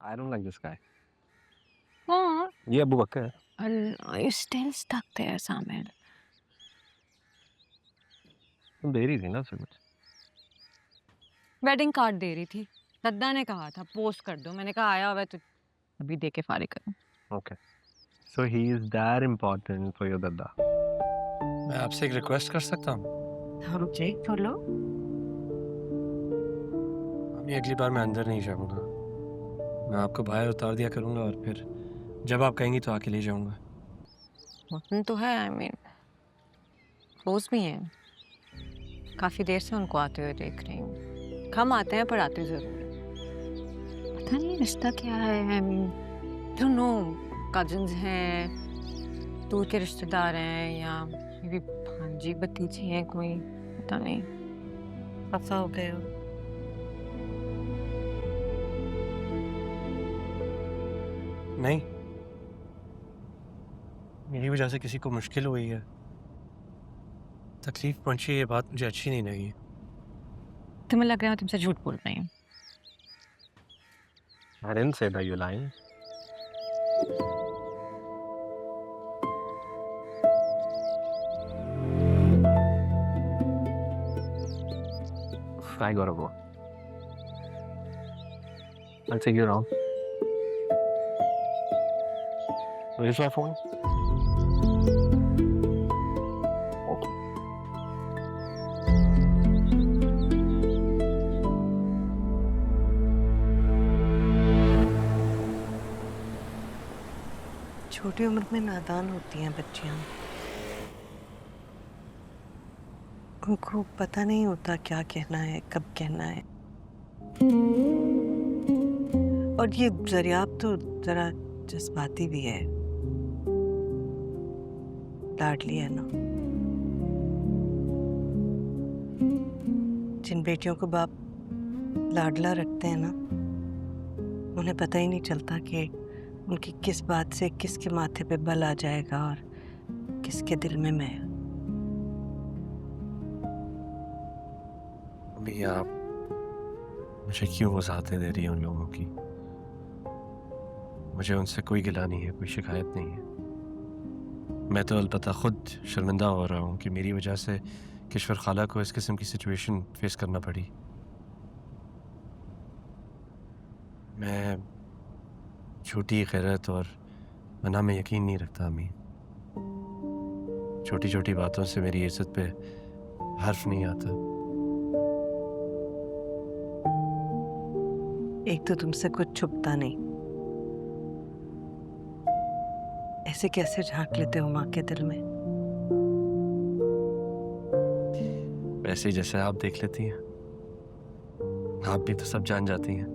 I don't like this guy. हाँ, ये अबू बकर है। and you still stuck there, Samir. तुम दे रही थी ना उसे कुछ। वेडिंग कार्ड दे रही थी। दद्दा ने कहा था पोस्ट कर दो, मैंने कहा आया हुआ है तो अभी दे के फारिग करूं। Okay. So he is that important for your दादा। मैं आपसे एक रिक्वेस्ट कर सकता हूँ? हम जी बोलो। अम्मी अगली बार मैं अंदर नहीं जाऊँगा। मैं आपको बाहर उतार दिया करूँगा और फिर जब आप कहेंगी तो आके ले जाऊँगा। वतन तो है, आई मीन रोज भी हैं। काफी देर से उनको आते हुए देख रही हूँ। कम आते हैं पर आते जरूर हैं। पता नहीं रिश्ता क्या है, I mean don't know, cousins हैं, दूर के रिश्तेदार हैं या मे बी भांजी भतीजी हैं कोई, पता नहीं। खफा हो गए हो? नहीं, मेरी वजह से किसी को मुश्किल हुई है, तकलीफ पहुंची, ये बात मुझे अच्छी नहीं लगी। तुम्हें लग रहा है मैं तुमसे झूठ बोल रही हूँ। I didn't say that you're lying. I gotta go. I'll take you around. Where's my phone? छोटी उम्र में नादान होती हैं बच्चियां। उनको पता नहीं होता क्या कहना है, कब कहना है। और ये ज़रियाब तो जरा जज्बाती भी है, लाडली है ना। जिन बेटियों को बाप लाडला रखते हैं ना, उन्हें पता ही नहीं चलता कि उनकी किस बात से किसके माथे पे बल आ जाएगा और किसके दिल में मैल। अम्मी आप मुझे क्यों वजाहतें दे रही हैं उन लोगों की? मुझे उनसे कोई गिला नहीं है, कोई शिकायत नहीं है। मैं तो अलबत्ता खुद शर्मिंदा हो रहा हूँ कि मेरी वजह से किश्वर खाला को इस किस्म की सिचुएशन फेस करना पड़ी। मैं झूठी गैरत और मना में यकीन नहीं रखता अम्मी। छोटी छोटी बातों से मेरी इज्जत पे हर्फ नहीं आता। एक तो तुमसे कुछ छुपता नहीं, ऐसे कैसे झांक लेते हो माँ के दिल में? वैसे ही जैसे आप देख लेती हैं, आप भी तो सब जान जाती हैं।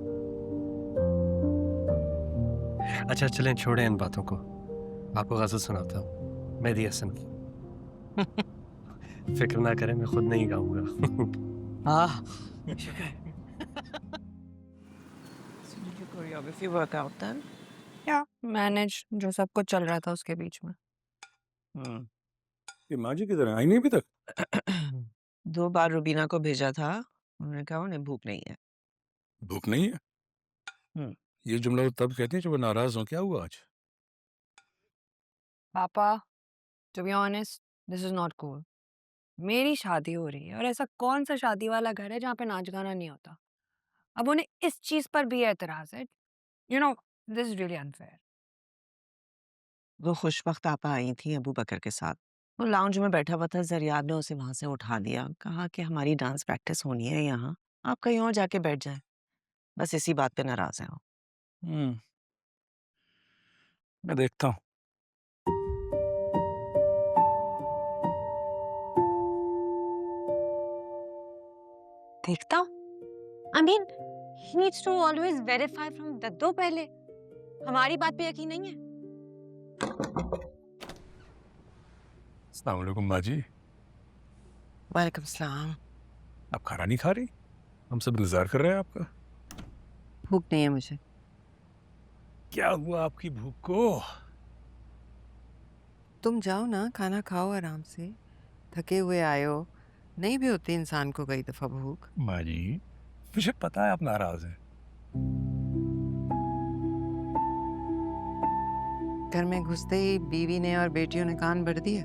अच्छा चलें, छोड़ें इन बातों को। आपको गज़ल सुनाता हूँ, मेहदी हसन की। फिक्र ना करें, मैं खुद नहीं गाऊंगा। हाँ। So did your choreography work out then? या मैनेज जो सब कुछ चल रहा था उसके बीच में। ये माँ जी किधर है? आई नहीं अभी तक? 2 बार रुबीना को भेजा था, उन्होंने कहा उन्हें भूख नहीं है। भूख नहीं है? हम्म। ये जुमला वो तब कहती हैं जब वो नाराज हो। क्या हुआ आज? पापा, to be honest this is not cool. मेरी शादी हो रही है और ऐसा कौन सा शादी वाला घर है जहाँ पे नाच गाना नहीं होता। अब उन्हें इस चीज पर भी एतराज है। You know, this is really unfair. वो खुशबख्त आपा आई थी अबू बकर के साथ। वो लाउंज में बैठा हुआ था, ज़रियाब ने उसे वहां से उठा दिया, कहा कि हमारी डांस प्रैक्टिस होनी है यहाँ, आप कहीं और जाके बैठ जाए। बस इसी बात पे नाराज है वो। हम्म, मैं देखता हूँ। देखता I mean he needs to always verify from दद्दो पहले। हमारी बात पे यकीन नहीं है। अस्सलाम वालेकुम माँ जी। वालेकुम सलाम। आप खाना नहीं खा रही? हम सब इंतजार कर रहे हैं आपका। भूख नहीं है मुझे। क्या हुआ आपकी भूख को? तुम जाओ ना, खाना खाओ आराम से, थके हुए आए हो। नहीं भी होती इंसान को कई दफा भूख। माँ जी, मुझे पता है आप नाराज हैं, घर में घुसते ही बीवी ने और बेटियों ने कान भर दिए।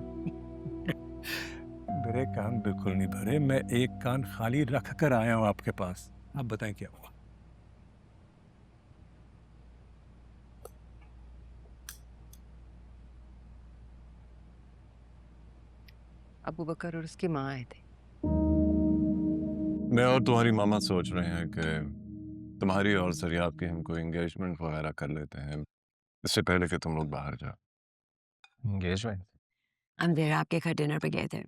मेरे कान बिल्कुल नहीं भरे, मैं एक कान खाली रख कर आया हूँ आपके पास। आप बताएं क्या हुआ। अबू बकर और उसकी माँ आए थे। मैं और तुम्हारी मामा सोच रहे हैं कि तुम्हारी और सरियाब की हम कोई एंगेजमेंट वगैरह कर लेते हैं इससे पहले कि तुम लोग बाहर जाओ। एंगेजमेंट? हम देर के घर डिनर पे गए थे।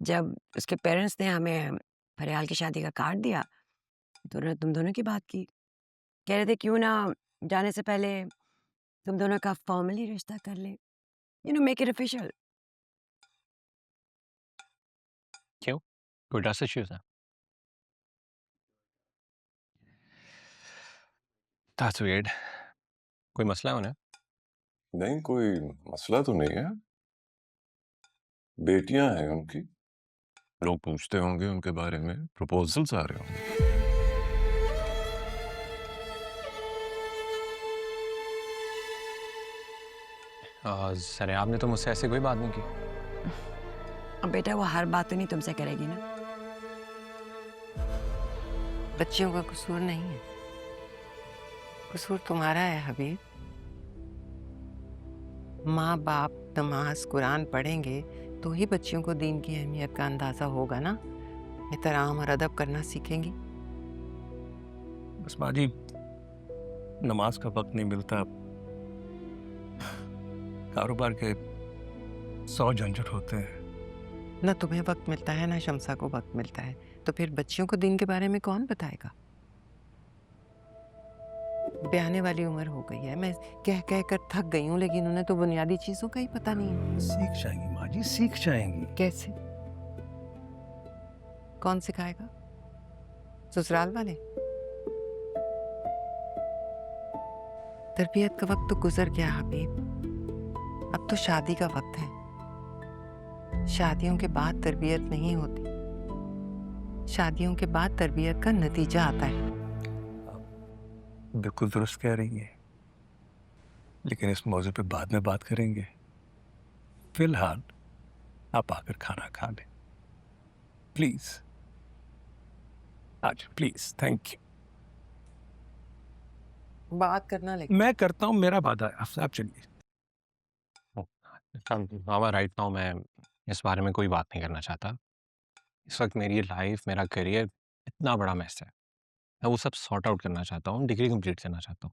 जब उसके पेरेंट्स ने हमें फरियाल की शादी का कार्ड दिया तो उन्होंने तुम दोनों की बात की। कह रहे थे क्यों ना जाने से पहले तुम दोनों का फॉर्मली रिश्ता कर ले, मेक इट ऑफिशियल। क्यों? कोई ट्रस्ट इश्यूज है? That's weird. कोई मसला है उन्हें? नहीं, कोई मसला तो नहीं है। बेटियां हैं उनकी, लोग पूछते होंगे उनके बारे में, प्रपोजल्स आ रहे होंगे। सर आपने तो मुझसे ऐसी कोई बात नहीं की। अब बेटा वो हर बात तो नहीं तुमसे करेगी ना। बच्चियों का कसूर नहीं है, कसूर तुम्हारा है हबीब। माँ बाप नमाज कुरान पढ़ेंगे तो ही बच्चियों को दीन की अहमियत का अंदाजा होगा ना, एहतराम और अदब करना सीखेंगी। बस माँ जी, नमाज का वक्त नहीं मिलता, कारोबार के 100 झंझट होते हैं। ना तुम्हें वक्त मिलता है ना शमसा को वक्त मिलता है, तो फिर बच्चियों को दीन के बारे में कौन बताएगा। ब्याने वाली उम्र हो गई है, मैं कह कह कर थक गई हूँ, लेकिन उन्हें तो बुनियादी चीजों का ही पता नहीं है। सीख जाएंगी माँ जी, सीख जाएंगी। कैसे? कौन सिखाएगा? ससुराल वाले? तरबियत का वक्त तो गुजर गया हबीब, अब तो शादी का वक्त है। शादियों के बाद तरबियत नहीं होती, शादियों के बाद तरबियत का नतीजा आता है। बिल्कुल दुरुस्त कह रही है, लेकिन इस मौजू पे बाद में बात करेंगे। फिलहाल आप आकर खाना खा लें प्लीज। आज प्लीज, थैंक यू। बात करना, लेकिन मैं करता हूँ, मेरा वादा है आपसे, आप चलिए। मामा राइट नाउ मैं इस बारे में कोई बात नहीं करना चाहता। इस वक्त मेरी लाइफ, मेरा करियर इतना बड़ा मैस है, मैं वो सब सॉर्ट आउट करना चाहता हूँ, डिग्री कंप्लीट करना चाहता हूँ।